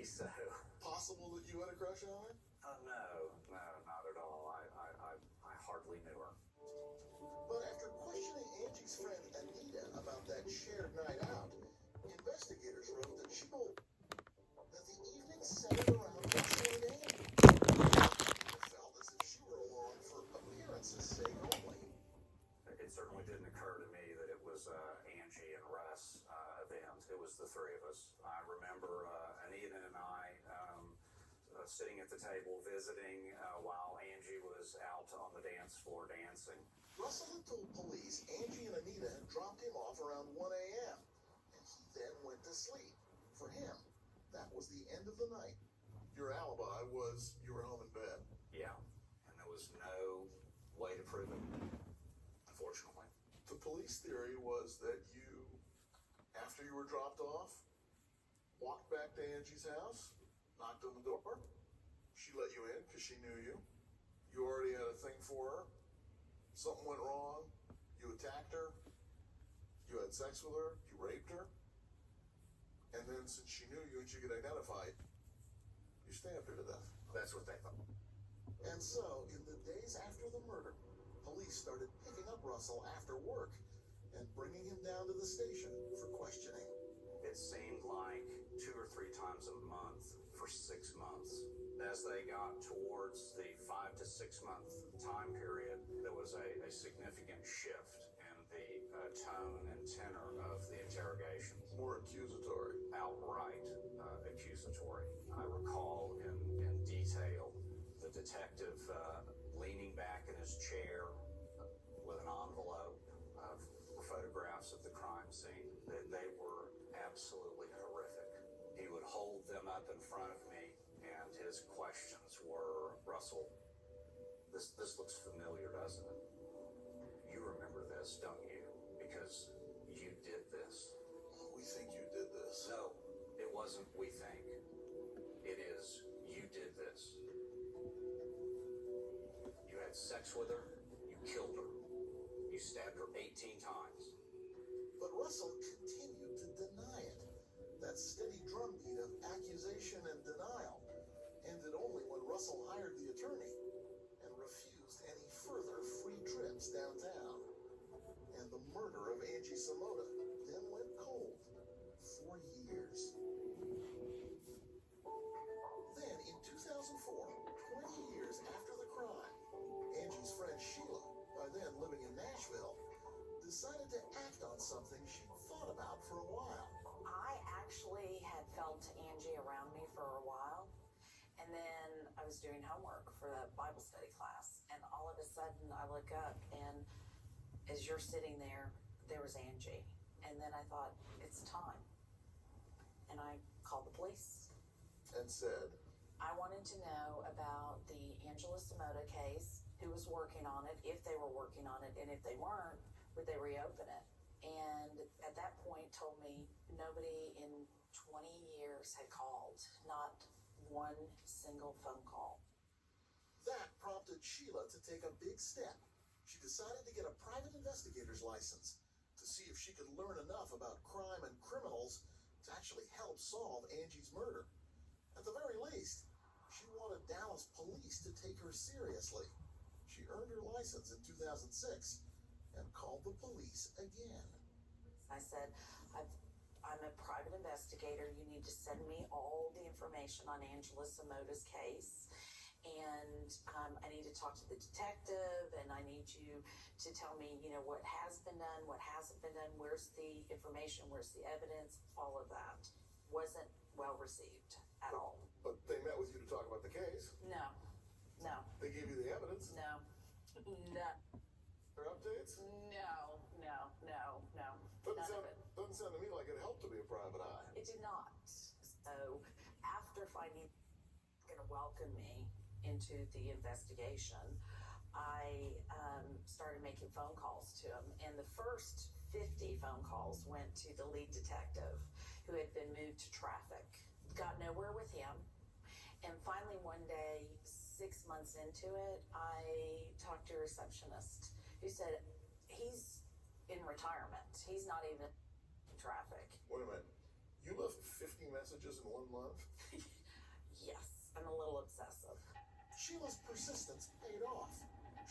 maybe so. Possible that you had a crush on her? No, not at all. I hardly knew her. But after questioning Angie's friend Anita about that shared night out, investigators wrote that she told that the evening centered around Russell and Angie. It felt as if she were along for appearances' sake only. It certainly didn't occur to me that it was Angie and Russ event. It was the three of us. I remember Anita and I sitting at the table visiting while Angie was out on the dance floor dancing. Russell had told police Angie and Anita had dropped him off around 1 a.m., and he then went to sleep. For him, that was the end of the night. Your alibi was you were home in bed. Yeah, and there was no way to prove it, unfortunately. The police theory was that you, after you were dropped off, walked back to Angie's house, knocked on the door. She let you in because she knew you. You already had a thing for her. Something went wrong. You attacked her. You had sex with her. You raped her. And then since she knew you and she could identify you, you stabbed her to death. That's what they thought. And so, in the days after the murder, police started picking up Russell after work and bringing him down to the station for questioning. It seemed like 2 or 3 times a month for 6 months. As they got towards the 5 to 6 month time period, there was a significant shift in the tone and tenor of the interrogations. More accusatory. Outright accusatory. I recall in detail the detective leaning back in his chair with an envelope of photographs of the crime scene. They were absolutely horrific. He would hold them up in front of me, and his questions were, Russell, this looks familiar, doesn't it? You remember this, don't you? Because you did this. We think you did this. No, it wasn't we think. It is you did this. You had sex with her, you killed her. You stabbed her 18 times. But Russell continued to deny it. That steady drumbeat of accusation and denial ended only when Russell hired the attorney and refused any further free trips downtown. And the murder of Angie Samota then went cold for years. Then, in 2004, 20 years after the crime, Angie's friend Sheila, by then living in Nashville, decided to act on something she'd thought about for a while. I actually had felt Angie around me for a while, and then I was doing homework for the Bible study class, and all of a sudden I look up, and as you're sitting there, there was Angie. And then I thought, it's time. And I called the police. And said, I wanted to know about the Angela Samota case, who was working on it, if they were working on it, and if they weren't, would they reopen it? And at that point told me nobody in 20 years had called, not one single phone call. That prompted Sheila to take a big step. She decided to get a private investigator's license to see if she could learn enough about crime and criminals to actually help solve Angie's murder. At the very least, she wanted Dallas police to take her seriously. She earned her license in 2006 and called the police again. I said, I'm a private investigator. You need to send me all the information on Angela Samota's case. And I need to talk to the detective, and I need you to tell me, what has been done, what hasn't been done, where's the information, where's the evidence, all of that. Wasn't well received at all. But they met with you to talk about the case. No. They gave you the evidence. No. Their updates. No. Doesn't sound to me like it helped to be a private eye. It did not. So after finding going to welcome me into the investigation, I started making phone calls to him, and the first 50 phone calls went to the lead detective who had been moved to traffic. Got nowhere with him, and finally one day, 6 months into it, I talked to a receptionist who said he's in retirement. He's not even in traffic. Wait a minute. You left 50 messages in 1 month? Yes, I'm a little obsessive. Sheila's persistence paid off.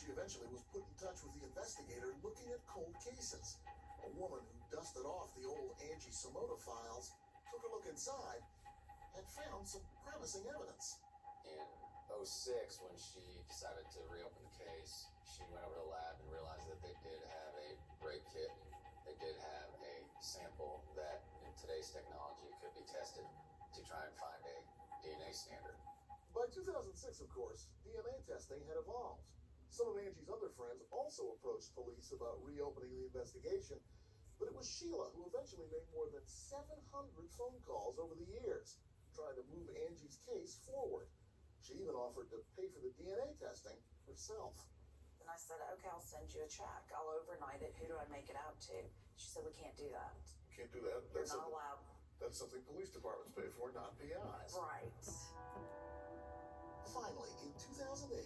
She eventually was put in touch with the investigator looking at cold cases. A woman who dusted off the old Angie Simona files, took a look inside, and found some promising evidence. In '06, when she decided to reopen the case, she went over to the lab and realized that they did have a rape kit. They did have a sample that, in today's technology, could be tested to try and find a DNA standard. By 2006, of course, DNA testing had evolved. Some of Angie's other friends also approached police about reopening the investigation, but it was Sheila who eventually made more than 700 phone calls over the years, trying to move Angie's case forward. She even offered to pay for the DNA testing herself. And I said, okay, I'll send you a check. I'll overnight it. Who do I make it out to? She said, we can't do that. Can't do that. You're not allowed. That's something police departments pay for, not PIs. Right. Finally, in 2008,